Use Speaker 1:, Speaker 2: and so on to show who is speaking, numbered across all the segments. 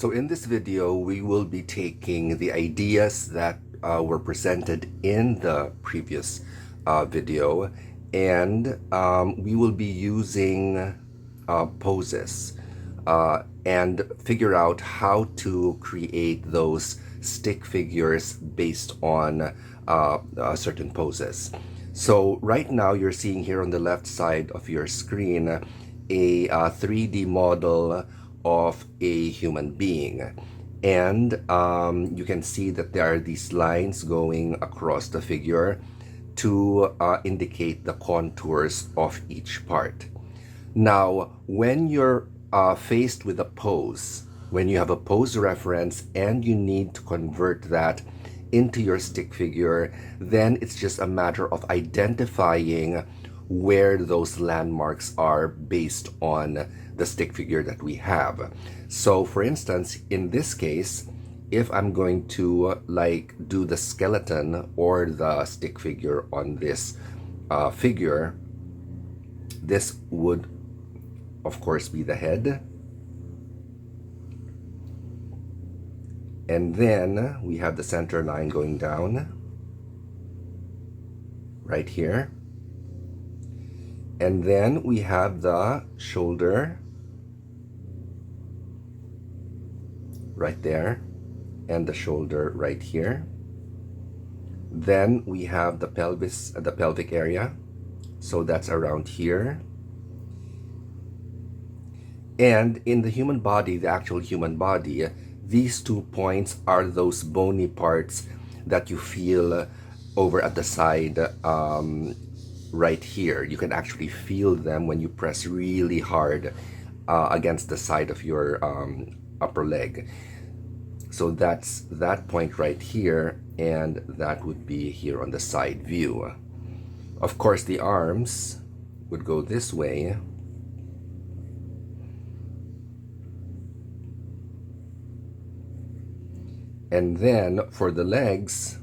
Speaker 1: So in this video, we will be taking the ideas that were presented in the previous video, and we will be using poses and figure out how to create those stick figures based on certain poses. So right now you're seeing here on the left side of your screen a 3D model of a human being, and you can see that there are these lines going across the figure to indicate the contours of each part. Now when you're faced with a pose, when you have a pose reference and you need to convert that into your stick figure, then it's just a matter of identifying where those landmarks are based on the stick figure that we have. So for instance, in this case, if I'm going to do the skeleton or the stick figure on this figure, this would of course be the head, and then we have the center line going down right here, and then we have the shoulder right there and the shoulder right here. Then we have the pelvis, the pelvic area, so that's around here. And in the human body, the actual human body, these 2 points are those bony parts that you feel over at the side right here. You can actually feel them when you press really hard against the side of your upper leg. So that's that point right here, and that would be here on the side view. Of course, the arms would go this way, and then for the legs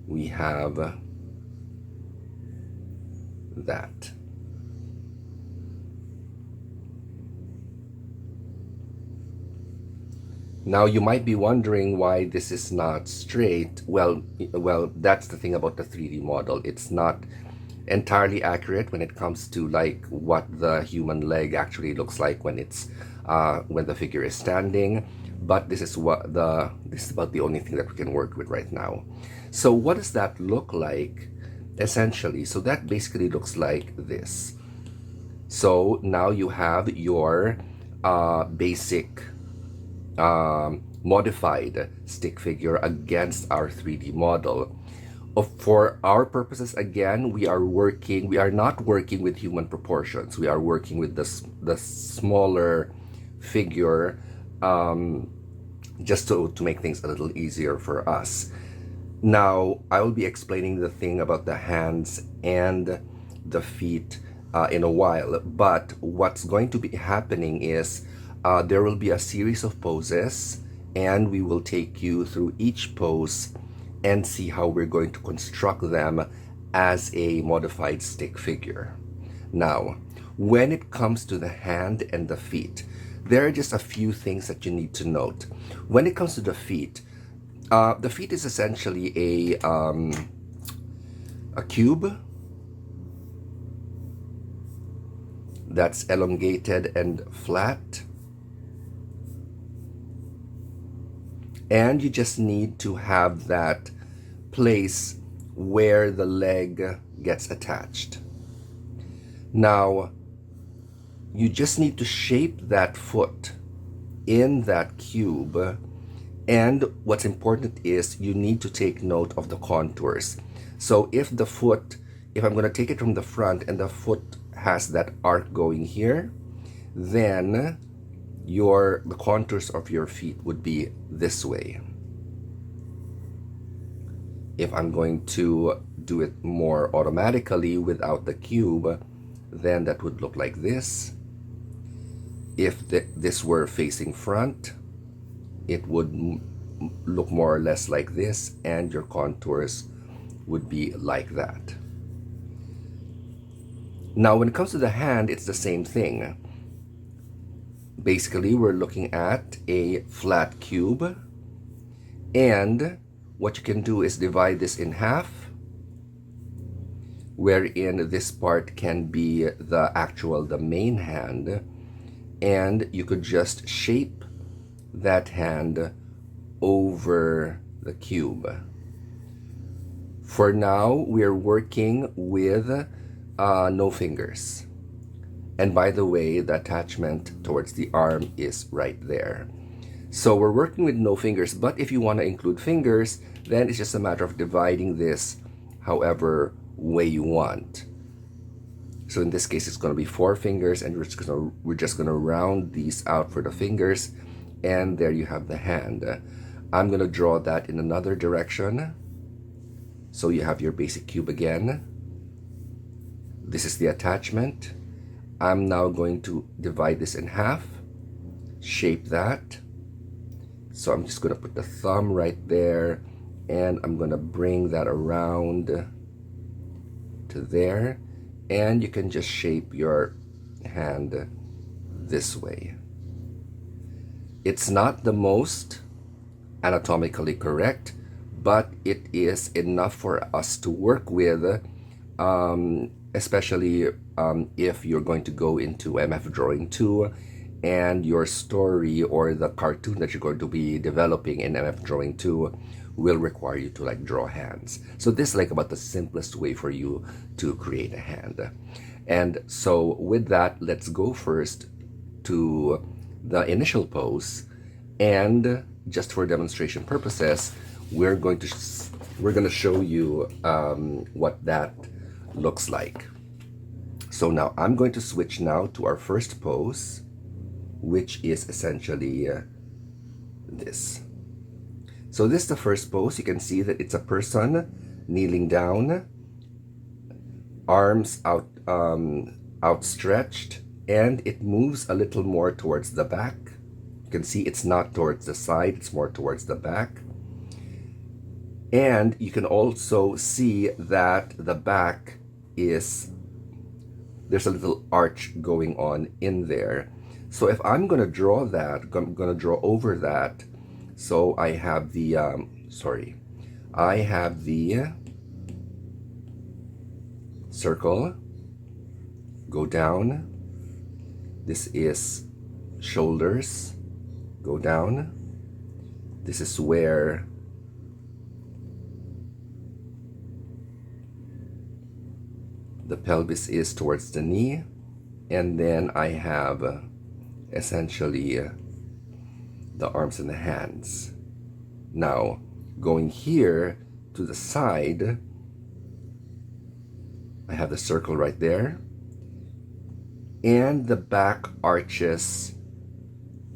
Speaker 1: we have that. Now you might be wondering why this is not straight. Well, that's the thing about the 3D model. It's not entirely accurate when it comes to what the human leg actually looks like when it's when the figure is standing. But this is about the only thing that we can work with right now. So what does that look like essentially? So that basically looks like this. So now you have your basic modified stick figure against our 3D model. For our purposes, again, we are not working with human proportions. We are working with the smaller figure, just to make things a little easier for us. Now I will be explaining the thing about the hands and the feet in a while, but what's going to be happening is there will be a series of poses, and we will take you through each pose and see how we're going to construct them as a modified stick figure. Now, when it comes to the hand and the feet, there are just a few things that you need to note. When it comes to the feet is essentially a cube that's elongated and flat, and you just need to have that place where the leg gets attached. Now you just need to shape that foot in that cube, and what's important is you need to take note of the contours. So if I'm going to take it from the front and the foot has that arc going here, then the contours of your feet would be this way. If I'm going to do it more automatically without the cube, then that would look like this. If this were facing front, it would look more or less like this, and your contours would be like that. Now when it comes to the hand, it's the same thing. Basically, we're looking at a flat cube, and what you can do is divide this in half, wherein this part can be the main hand, and you could just shape that hand over the cube. For now, we're working with no fingers. And by the way, the attachment towards the arm is right there. So we're working with no fingers, but if you want to include fingers, then it's just a matter of dividing this however way you want. So in this case, it's going to be 4 fingers, and we're just going to round these out for the fingers, and there you have the hand. I'm going to draw that in another direction. So you have your basic cube again. This is the attachment. I'm now going to divide this in half, shape that. So I'm just going to put the thumb right there, and I'm going to bring that around to there, and you can just shape your hand this way. It's not the most anatomically correct, but it is enough for us to work with, especially if you're going to go into MF Drawing 2 and your story or the cartoon that you're going to be developing in MF Drawing 2 will require you to draw hands. So this is about the simplest way for you to create a hand. And so with that, let's go first to the initial pose, and just for demonstration purposes, we're going to show you what that looks like. So now I'm going to switch now to our first pose, which is essentially this. So this is the first pose. You can see that it's a person kneeling down, arms out, outstretched, and it moves a little more towards the back. You can see it's not towards the side, it's more towards the back. And you can also see that the back there's a little arch going on in there. So if I'm going to draw that, I'm going to draw over that. So I have the, circle, go down. This is shoulders, go down. This is where the pelvis is towards the knee, and then I have essentially the arms and the hands. Now going here to the side, I have the circle right there, and the back arches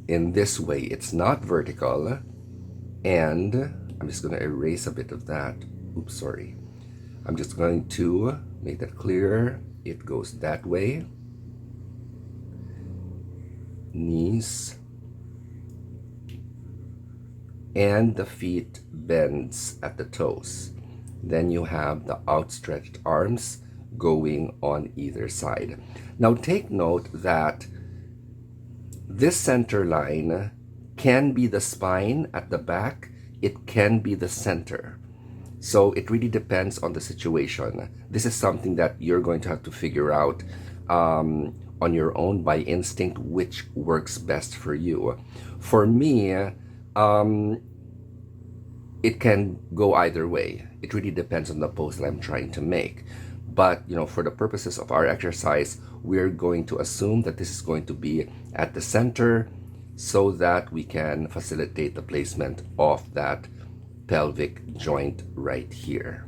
Speaker 1: in this way. It's not vertical, and I'm just going to erase a bit of that. Oops, sorry. I'm just going to make that clearer. It goes that way. Knees. And the feet bends at the toes. Then you have the outstretched arms going on either side. Now take note that this center line can be the spine at the back. It can be the center. So it really depends on the situation. This is something that you're going to have to figure out on your own by instinct, which works best for you. For me, it can go either way. It really depends on the pose that I'm trying to make. But for the purposes of our exercise, we're going to assume that this is going to be at the center so that we can facilitate the placement of that pelvic joint right here.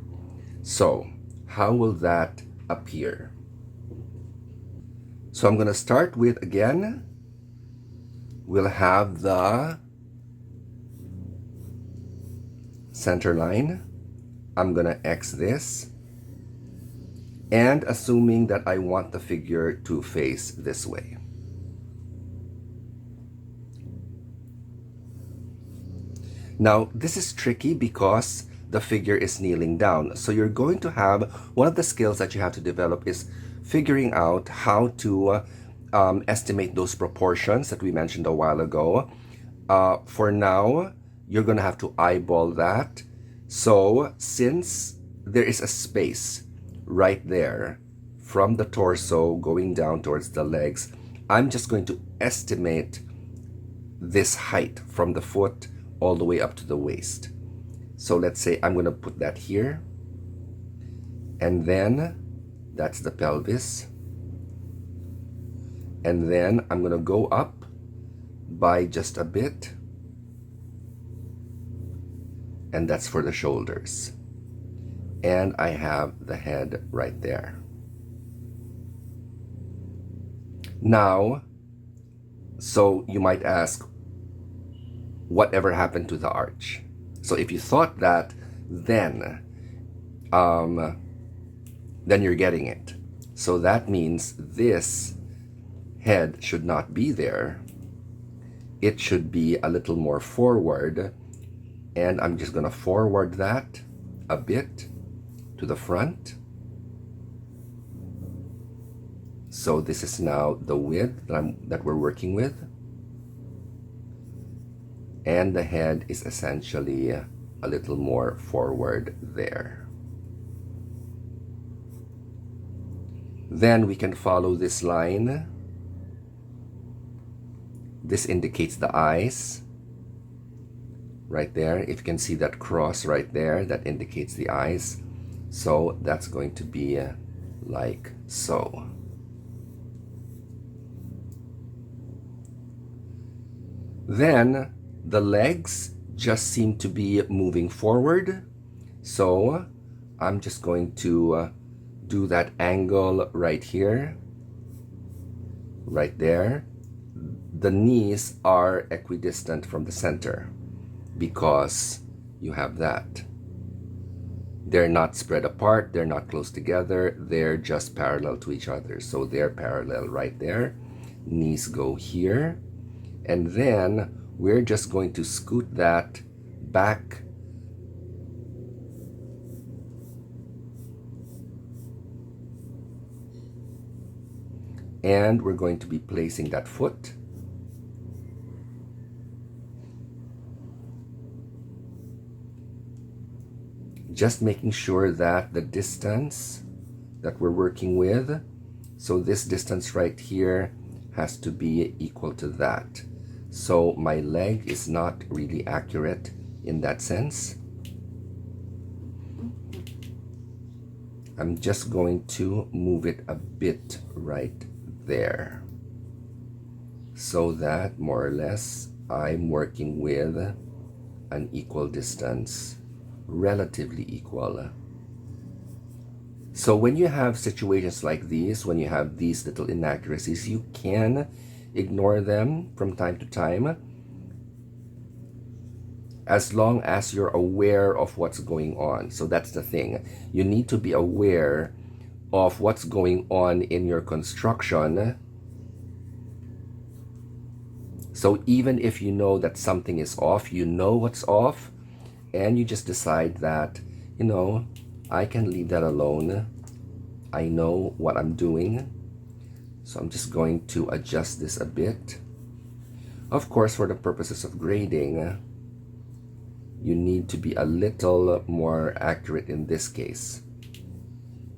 Speaker 1: So how will that appear? So I'm going to start with, again, we'll have the center line. I'm going to X this, and assuming that I want the figure to face this way. Now, this is tricky because the figure is kneeling down. So you're going to have, one of the skills that you have to develop is figuring out how to estimate those proportions that we mentioned a while ago. For now, you're going to have to eyeball that. So since there is a space right there from the torso going down towards the legs, I'm just going to estimate this height from the foot all the way up to the waist. So let's say I'm going to put that here, and then that's the pelvis, and then I'm going to go up by just a bit, and that's for the shoulders, and I have the head right there. Now, so you might ask, whatever happened to the arch? So if you thought that, then you're getting it. So that means this head should not be there. It should be a little more forward, and I'm just going to forward that a bit to the front. So this is now the width that we're working with. And the head is essentially a little more forward there. Then we can follow this line. This indicates the eyes right there. If you can see that cross right there, that indicates the eyes. So that's going to be like so. Then the legs just seem to be moving forward. So I'm just going to do that angle right here, right there. The knees are equidistant from the center because you have that. They're not spread apart, they're not close together, they're just parallel to each other. So they're parallel right there. Knees go here. And then we're just going to scoot that back and we're going to be placing that foot. Just making sure that the distance that we're working with, so this distance right here has to be equal to that. So my leg is not really accurate in that sense. I'm just going to move it a bit right there, so that more or less I'm working with an equal distance, relatively equal. So when you have situations like these, when you have these little inaccuracies, you can ignore them from time to time, as long as you're aware of what's going on. So that's the thing. You need to be aware of what's going on in your construction. So even if you know that something is off, you know what's off, and you just decide that, you know, I can leave that alone. I know what I'm doing. So I'm just going to adjust this a bit. Of course, for the purposes of grading, you need to be a little more accurate in this case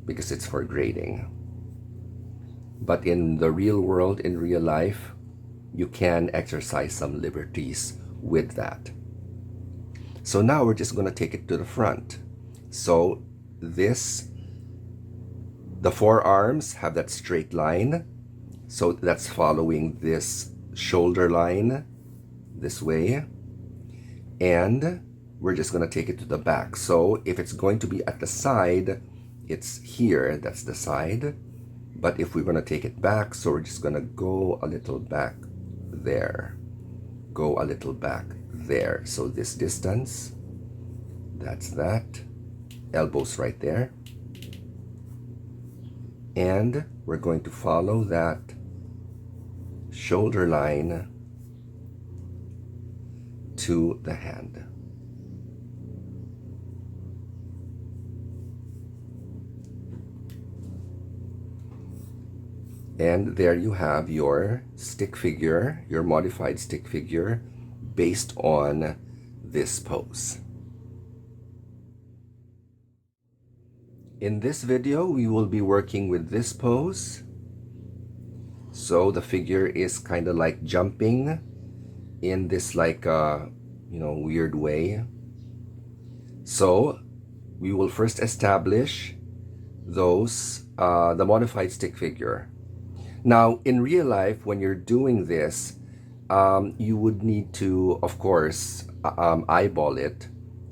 Speaker 1: because it's for grading. But in the real world, in real life, you can exercise some liberties with that. So now we're just going to take it to the front. So this, the forearms have that straight line. So that's following this shoulder line this way. And we're just going to take it to the back. So if it's going to be at the side, it's here, that's the side. But if we're going to take it back, so we're just going to go a little back there. Go a little back there. So this distance, that's that. Elbows right there. And we're going to follow that shoulder line to the hand. And there you have your stick figure, your modified stick figure based on this pose. In this video, we will be working with this pose. So the figure is kind of like jumping in this like weird way. So we will first establish those the modified stick figure. Now in real life, when you're doing this, you would need to, of course, eyeball it,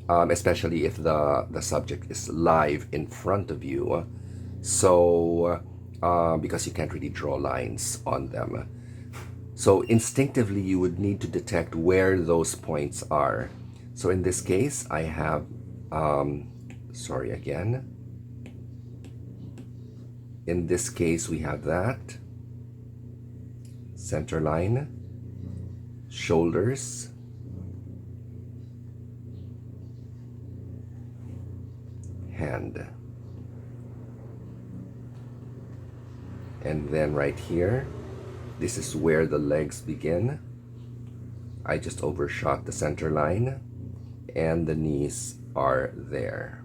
Speaker 1: especially if the subject is live in front of you. So because you can't really draw lines on them. So instinctively, you would need to detect where those points are. So in this case, I have, sorry again. In this case, we have that. Center line, shoulders, hand. And then right here, this is where the legs begin. I just overshot the center line and the knees are there.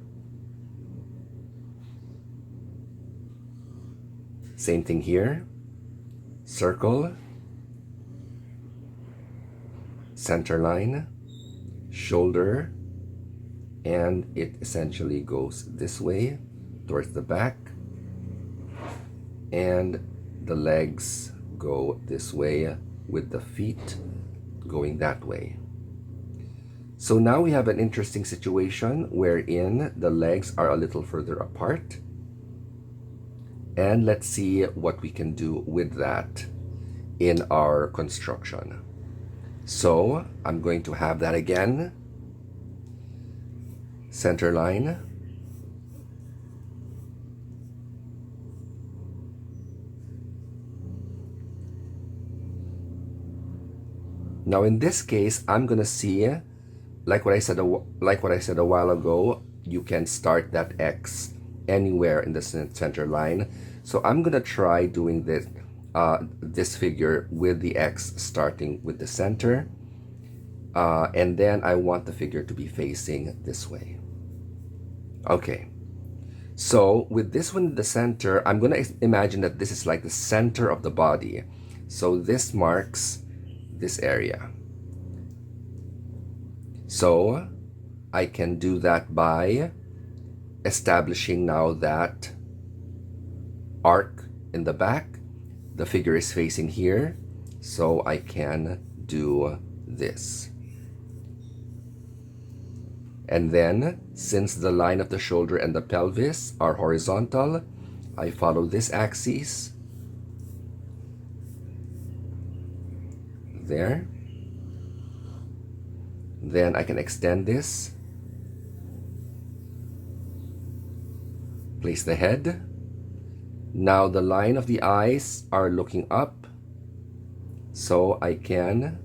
Speaker 1: Same thing here. Circle, center line, shoulder, and it essentially goes this way towards the back. And the legs go this way with the feet going that way. So now we have an interesting situation wherein the legs are a little further apart. And let's see what we can do with that in our construction. So I'm going to have that again. Center line. Now in this case, I'm gonna see, like what I said a while ago, you can start that X anywhere in the center line. So I'm gonna try doing this this figure with the X starting with the center, and then I want the figure to be facing this way. Okay. So with this one in the center, I'm gonna imagine that this is like the center of the body. So this marks this area. So I can do that by establishing now that arc in the back. The figure is facing here, so I can do this. And then, since the line of the shoulder and the pelvis are horizontal, I follow this axis. There. Then I can extend this. Place the head. Now the line of the eyes are looking up, so I can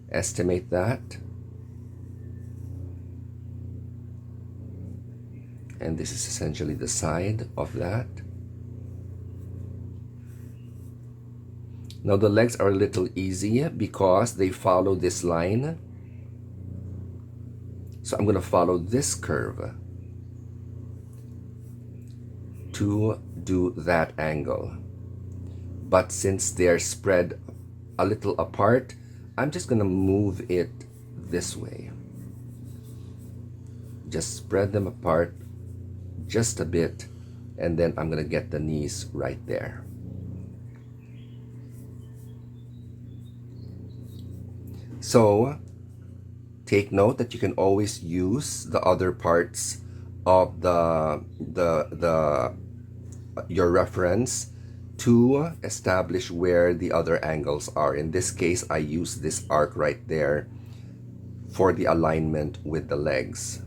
Speaker 1: estimate that. And this is essentially the side of that. Now the legs are a little easy because they follow this line. So I'm going to follow this curve to do that angle. But since they're spread a little apart, I'm just going to move it this way. Just spread them apart just a bit, and then I'm going to get the knees right there. So take note that you can always use the other parts of your reference to establish where the other angles are. In this case, I use this arc right there for the alignment with the legs.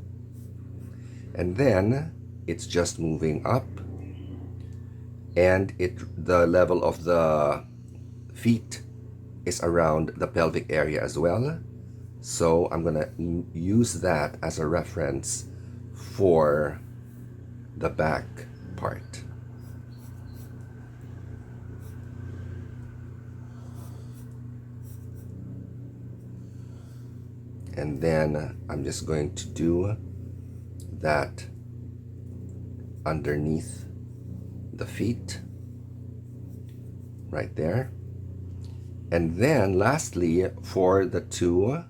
Speaker 1: And then it's just moving up, and the level of the feet is around the pelvic area as well. So I'm gonna use that as a reference for the back part. And then I'm just going to do that underneath the feet, right there. And then lastly, for the two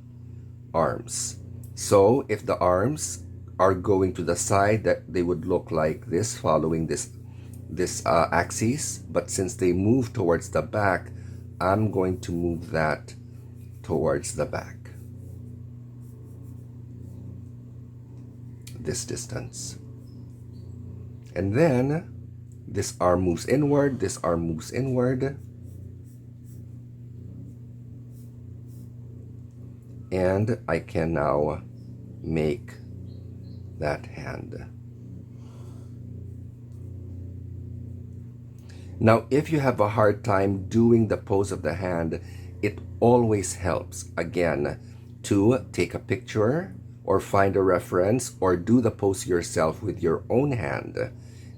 Speaker 1: arms. So if the arms are going to the side, that they would look like this, following this axis. But since they move towards the back, I'm going to move that towards the back, this distance. And then this arm moves inward, this arm moves inward. And I can now make that hand. Now, if you have a hard time doing the pose of the hand, it always helps, again, to take a picture or find a reference or do the pose yourself with your own hand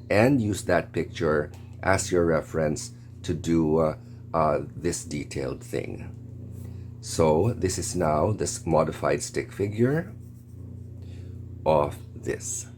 Speaker 1: and use that picture as your reference to do this detailed thing. So this is now this modified stick figure of this.